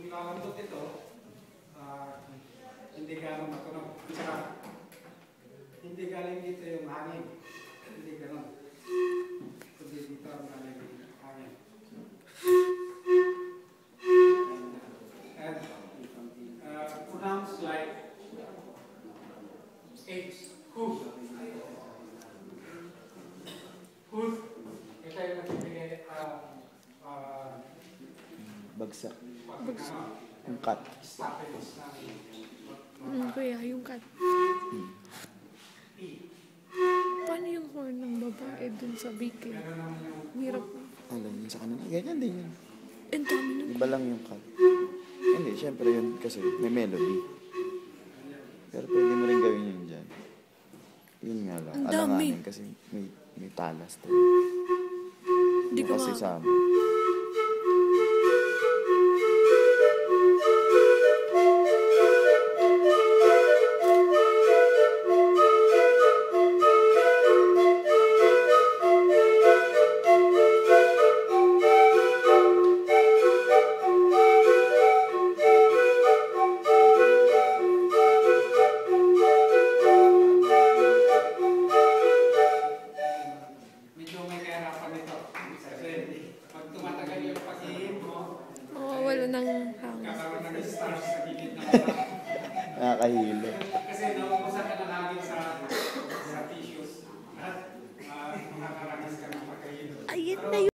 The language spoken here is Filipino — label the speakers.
Speaker 1: ilalambot ito, hindi gano'ng matunog. Tsaka, hindi galing dito yung hangin. Hindi gano'n. Kundi dito ang galing yung hangin. And pronounced like H, hoof. Hoof. Ito yung nagbibigay
Speaker 2: bagsak. Yung cut.
Speaker 3: Kuya, yung cut. Paano yung horn ng babae dun sa biki? Hirap.
Speaker 2: Alam yun sa kanila. Ganyan din yun.
Speaker 3: Ang dami nun.
Speaker 2: Iba lang yung cut. Hindi, syempre yun kasi may melody. Pero pwede mo rin gawin yun dyan. Yun nga lang.
Speaker 3: Ang dami.
Speaker 2: Alanganin kasi may talas tayo.
Speaker 3: Hindi ko
Speaker 2: kasi sa
Speaker 3: wala nang hangin.
Speaker 1: Kakaroon ng stars sa gilid ng mata.
Speaker 2: nakakahilo.
Speaker 1: Kasi nauubusan ka na hangin sa tissues. At makakarangis ka ng pagkahilo.
Speaker 3: Ayun na yun.